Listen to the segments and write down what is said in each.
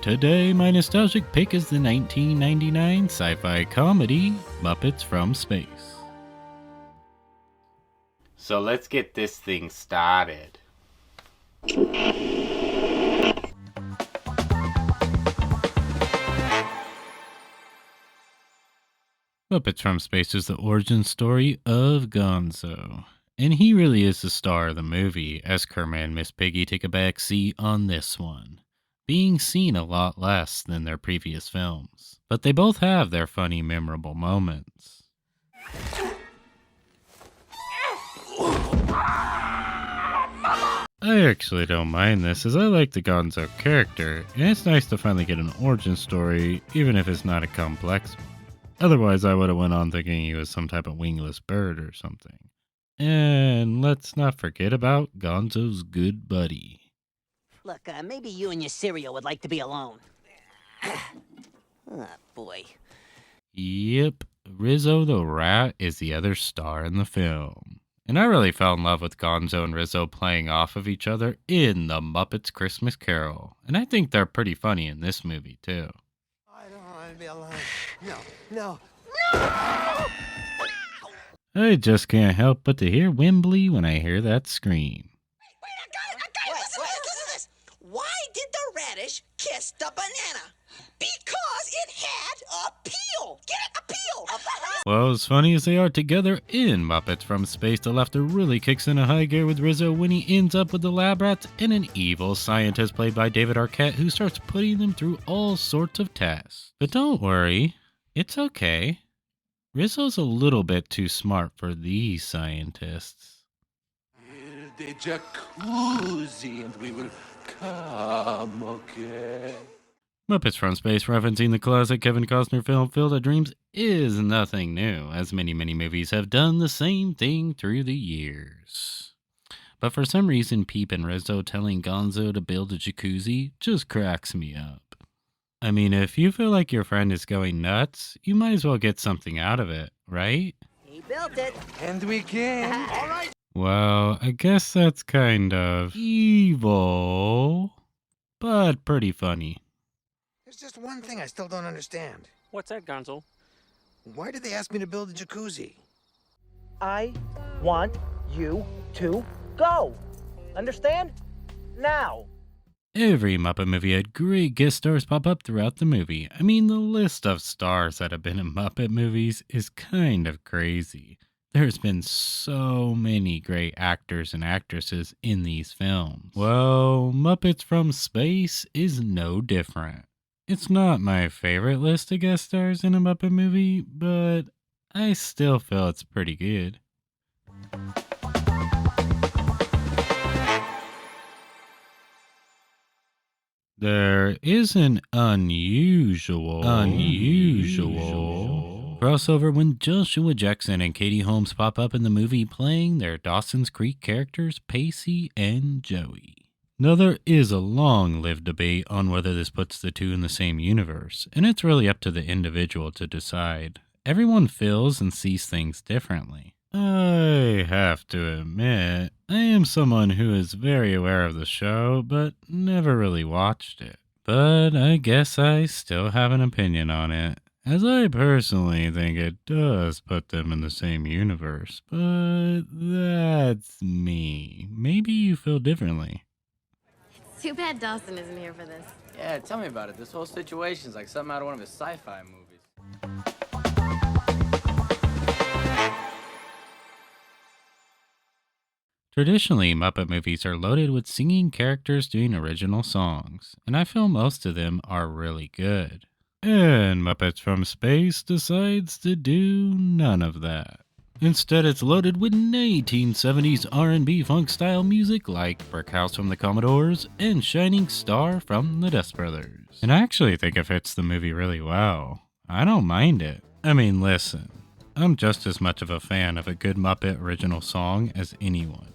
Today, my nostalgic pick is the 1999 sci-fi comedy Muppets from Space. So let's get this thing started. Muppets from Space is the origin story of Gonzo. And he really is the star of the movie, as Kermit and Miss Piggy take a back seat on this one, being seen a lot less than their previous films. But they both have their funny, memorable moments. I actually don't mind this, as I like the Gonzo character, and it's nice to finally get an origin story, even if it's not a complex one. Otherwise, I would have went on thinking he was some type of wingless bird or something. And let's not forget about Gonzo's good buddy. Look, maybe you and your cereal would like to be alone. Oh, boy. Yep, Rizzo the Rat is the other star in the film. And I really fell in love with Gonzo and Rizzo playing off of each other in the Muppets Christmas Carol. And I think they're pretty funny in this movie, too. I don't want to be alone. No. I just can't help but to hear Wembley when I hear that scream. Wait, I got it! Listen to this! Why did the radish kiss the banana? Because it had a peel! Get it? A peel! Well, as funny as they are together in Muppets from Space, the laughter really kicks in a high gear with Rizzo when he ends up with the lab rats and an evil scientist played by David Arquette who starts putting them through all sorts of tests. But don't worry, it's okay. Rizzo's a little bit too smart for these scientists. Build a jacuzzi and we will come, okay? Muppets from Space referencing the classic Kevin Costner film Field of Dreams is nothing new, as many movies have done the same thing through the years. But for some reason, Peep and Rizzo telling Gonzo to build a jacuzzi just cracks me up. I mean, if you feel like your friend is going nuts, you might as well get something out of it, right? He built it. And we can. All right. Well, I guess that's kind of evil, but pretty funny. There's just one thing I still don't understand. What's that, Gonzo? Why did they ask me to build a jacuzzi? I want you to go. Understand? Now. Every Muppet movie had great guest stars pop up throughout the movie. I mean, the list of stars that have been in Muppet movies is kind of crazy. There's been so many great actors and actresses in these films. Well, Muppets from Space is no different. It's not my favorite list of guest stars in a Muppet movie, but I still feel it's pretty good. There is an unusual crossover when Joshua Jackson and Katie Holmes pop up in the movie playing their Dawson's Creek characters Pacey and Joey. Now there is a long-lived debate on whether this puts the two in the same universe, and it's really up to the individual to decide. Everyone feels and sees things differently. I have to admit, I am someone who is very aware of the show, but never really watched it. But I guess I still have an opinion on it, as I personally think it does put them in the same universe. But that's me. Maybe you feel differently. Too bad Dawson isn't here for this. Yeah, tell me about it. This whole situation's like something out of one of his sci-fi movies. Traditionally, Muppet movies are loaded with singing characters doing original songs, and I feel most of them are really good. And Muppets from Space decides to do none of that. Instead, it's loaded with 1970s R&B funk style music like Brick House from the Commodores and Shining Star from the Dust Brothers. And I actually think it fits the movie really well. I don't mind it. I mean, listen, I'm just as much of a fan of a good Muppet original song as anyone.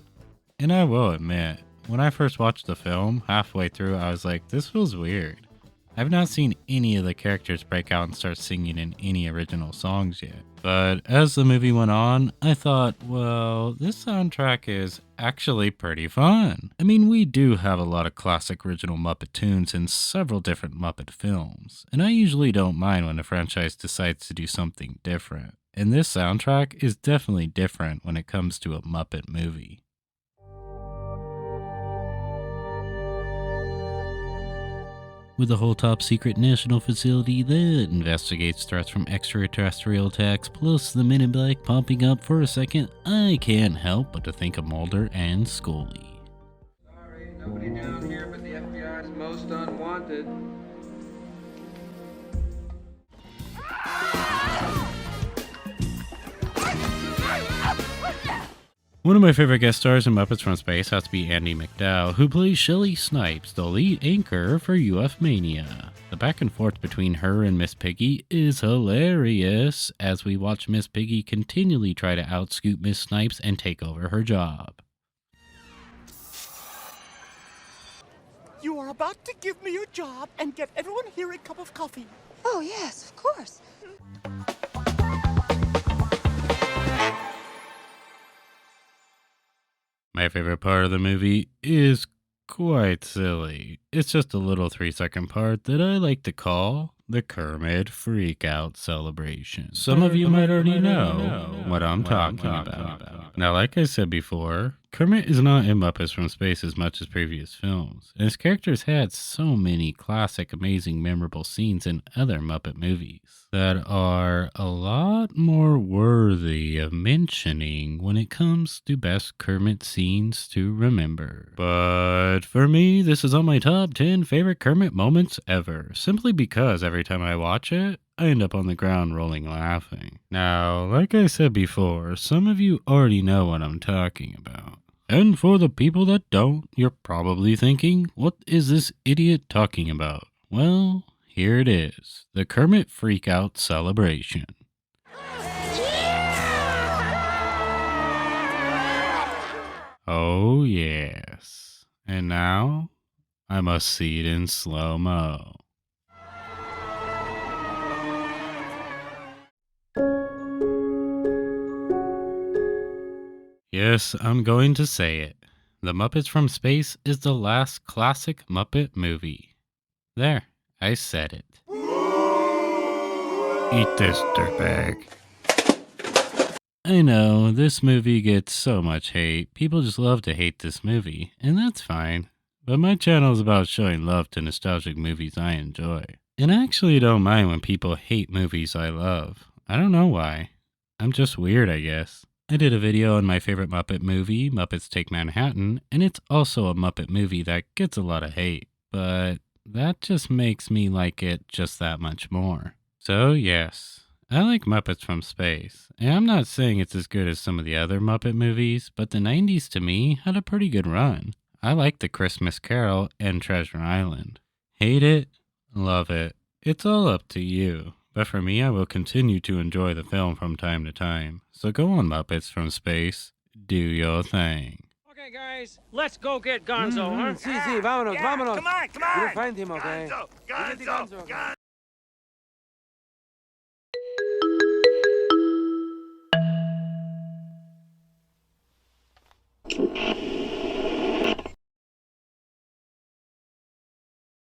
And I will admit, when I first watched the film, halfway through I was like, this feels weird. I've not seen any of the characters break out and start singing in any original songs yet. But as the movie went on, I thought, well, this soundtrack is actually pretty fun. I mean, we do have a lot of classic original Muppet tunes in several different Muppet films, and I usually don't mind when a franchise decides to do something different. And this soundtrack is definitely different when it comes to a Muppet movie. With a whole top secret national facility that investigates threats from extraterrestrial attacks, plus the Men in Black popping up for a second, I can't help but to think of Mulder and Scully. Sorry, nobody down here but the FBI's most unwanted. One of my favorite guest stars in Muppets from Space has to be Andie MacDowell, who plays Shelley Snipes, the lead anchor for UF Mania. The back and forth between her and Miss Piggy is hilarious, as we watch Miss Piggy continually try to outscoot Miss Snipes and take over her job. You are about to give me your job and get everyone here a cup of coffee. Oh, yes, of course. My favorite part of the movie is quite silly. It's just a little 3-second part that I like to call the Kermit Freakout Celebration. Some of you might already know what I'm talking about. Now, like I said before, Kermit is not in Muppets from Space as much as previous films, and his characters had so many classic, amazing, memorable scenes in other Muppet movies that are a lot more worthy of mentioning when it comes to best Kermit scenes to remember. But for me, this is on my top 10 favorite Kermit moments ever, simply because every time I watch it, I end up on the ground rolling laughing. Now, like I said before, some of you already know what I'm talking about. And for the people that don't, you're probably thinking, what is this idiot talking about? Well, here it is, the Kermit Freakout Celebration. Oh yes. And now, I must see it in slow-mo. Yes, I'm going to say it. The Muppets from Space is the last classic Muppet movie. There, I said it. Eat this, dirtbag. I know, this movie gets so much hate. People just love to hate this movie, and that's fine. But my channel is about showing love to nostalgic movies I enjoy. And I actually don't mind when people hate movies I love. I don't know why. I'm just weird, I guess. I did a video on my favorite Muppet movie, Muppets Take Manhattan, and it's also a Muppet movie that gets a lot of hate. But that just makes me like it just that much more. So yes, I like Muppets from Space, and I'm not saying it's as good as some of the other Muppet movies, but the 90s to me had a pretty good run. I like The Christmas Carol and Treasure Island. Hate it? Love it. It's all up to you. But for me, I will continue to enjoy the film from time to time. So go on, Muppets from Space. Do your thing. Okay, guys, let's go get Gonzo, huh? Sí, vámonos, vámonos. Come on, come You'll on. find him, okay? Gonzo.